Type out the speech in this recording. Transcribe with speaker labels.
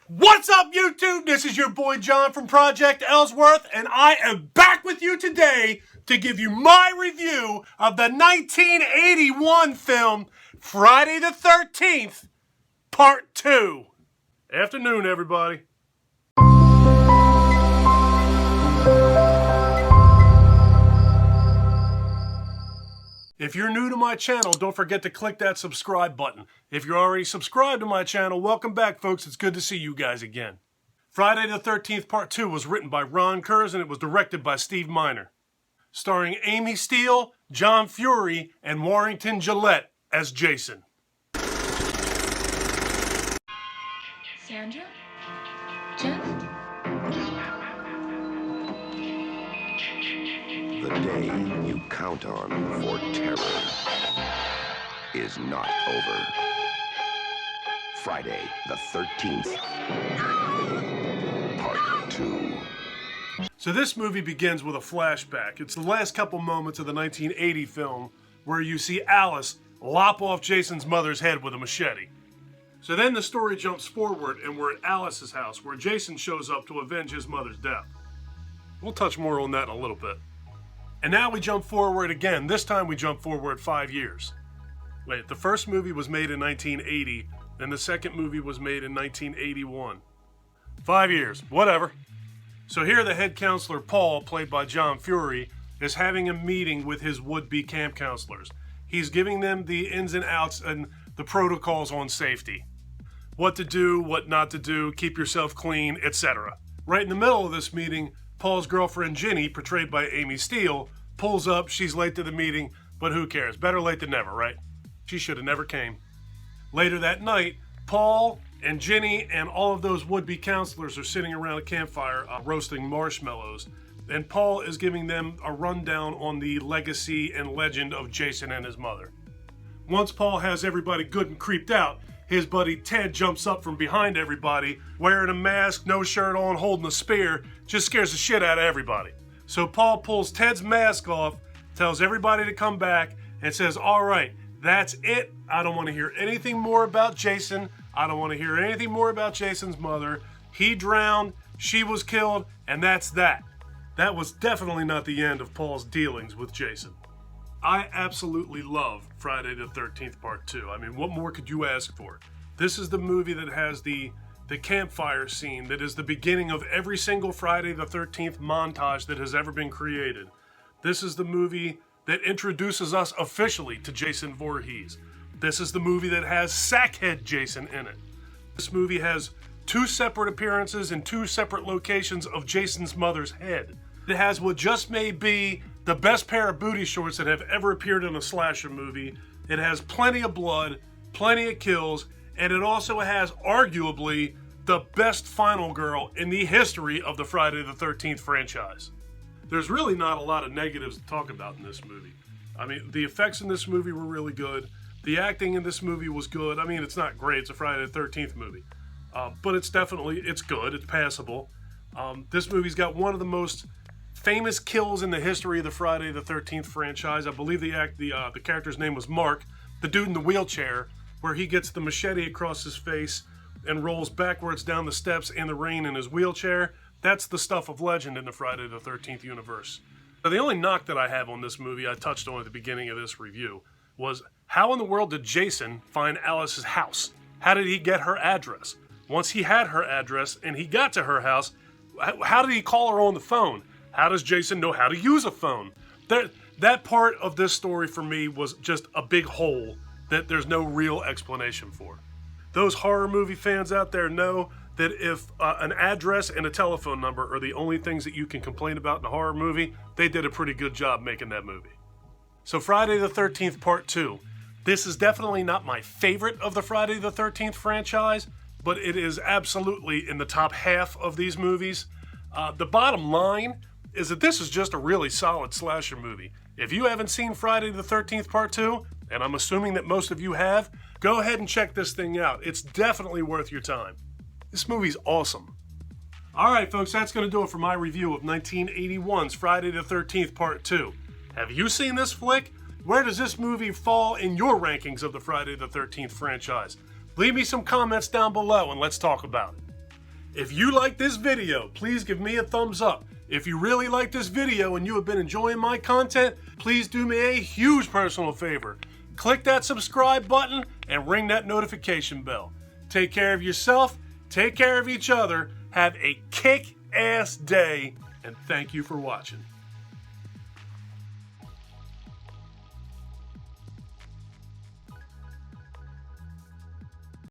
Speaker 1: What's up, YouTube? This is your boy John from Project Ellsworth, and I am back with you today to give you my review of the 1981 film Friday the 13th, Part 2. Afternoon, everybody. If you're new to my channel, don't forget to click that subscribe button. If you're already subscribed to my channel, welcome back, folks. It's good to see you guys again. Friday the 13th Part 2 was written by Ron Kurz and it was directed by Steve Miner. Starring Amy Steel, John Furey, and Warrington Gillette as Jason.
Speaker 2: Sandra? Jeff?
Speaker 3: The day you count on for terror is not over. Friday the 13th, Part 2.
Speaker 1: So this movie begins with a flashback. It's the last couple moments of the 1980 film where you see Alice lop off Jason's mother's head with a machete. So then the story jumps forward and we're at Alice's house where Jason shows up to avenge his mother's death. We'll touch more on that in a little bit. And now we jump forward again. This time we jump forward 5 years. Wait, the first movie was made in 1980, and the second movie was made in 1981. 5 years, whatever. So here the head counselor, Paul, played by John Furey, is having a meeting with his would-be camp counselors. He's giving them the ins and outs and the protocols on safety. What to do, what not to do, keep yourself clean, etc. Right in the middle of this meeting, Paul's girlfriend, Ginny, portrayed by Amy Steel, pulls up. She's late to the meeting, but who cares? Better late than never, right? She should have never came. Later that night, Paul and Ginny and all of those would-be counselors are sitting around a campfire roasting marshmallows, and Paul is giving them a rundown on the legacy and legend of Jason and his mother. Once Paul has everybody good and creeped out, his buddy Ted jumps up from behind everybody, wearing a mask, no shirt on, holding a spear, just scares the shit out of everybody. So Paul pulls Ted's mask off, tells everybody to come back, and says, all right, that's it. I don't want to hear anything more about Jason. I don't want to hear anything more about Jason's mother. He drowned, she was killed, and that's that. That was definitely not the end of Paul's dealings with Jason. I absolutely love Friday the 13th Part 2. I mean, what more could you ask for? This is the movie that has the campfire scene that is the beginning of every single Friday the 13th montage that has ever been created. This is the movie that introduces us officially to Jason Voorhees. This is the movie that has Sackhead Jason in it. This movie has 2 separate appearances in 2 separate locations of Jason's mother's head. It has what just may be the best pair of booty shorts that have ever appeared in a slasher movie. It has plenty of blood, plenty of kills, and it also has arguably the best final girl in the history of the Friday the 13th franchise. There's really not a lot of negatives to talk about in this movie. I mean, the effects in this movie were really good. The acting in this movie was good. I mean, it's not great. It's a Friday the 13th movie. But it's good. It's passable. This movie's got one of the most famous kills in the history of the Friday the 13th franchise. I believe the character's name was Mark, the dude in the wheelchair, where he gets the machete across his face and rolls backwards down the steps in the rain in his wheelchair. That's the stuff of legend in the Friday the 13th universe. Now, the only knock that I have on this movie, I touched on at the beginning of this review, was how in the world did Jason find Alice's house? How did he get her address? Once he had her address and he got to her house, how did he call her on the phone? How does Jason know how to use a phone? That part of this story for me was just a big hole that there's no real explanation for. Those horror movie fans out there know that if an address and a telephone number are the only things that you can complain about in a horror movie, they did a pretty good job making that movie. So Friday the 13th Part 2. This is definitely not my favorite of the Friday the 13th franchise, but it is absolutely in the top half of these movies. The bottom line is that this is just a really solid slasher movie. If you haven't seen Friday the 13th Part 2, and I'm assuming that most of you have, go ahead and check this thing out. It's definitely worth your time. This movie's awesome. Alright folks, that's going to do it for my review of 1981's Friday the 13th Part 2. Have you seen this flick? Where does this movie fall in your rankings of the Friday the 13th franchise? Leave me some comments down below and let's talk about it. If you like this video, please give me a thumbs up. If you really like this video and you have been enjoying my content, please do me a huge personal favor. Click that subscribe button and ring that notification bell. Take care of yourself, take care of each other, have a kick-ass day, and thank you for watching.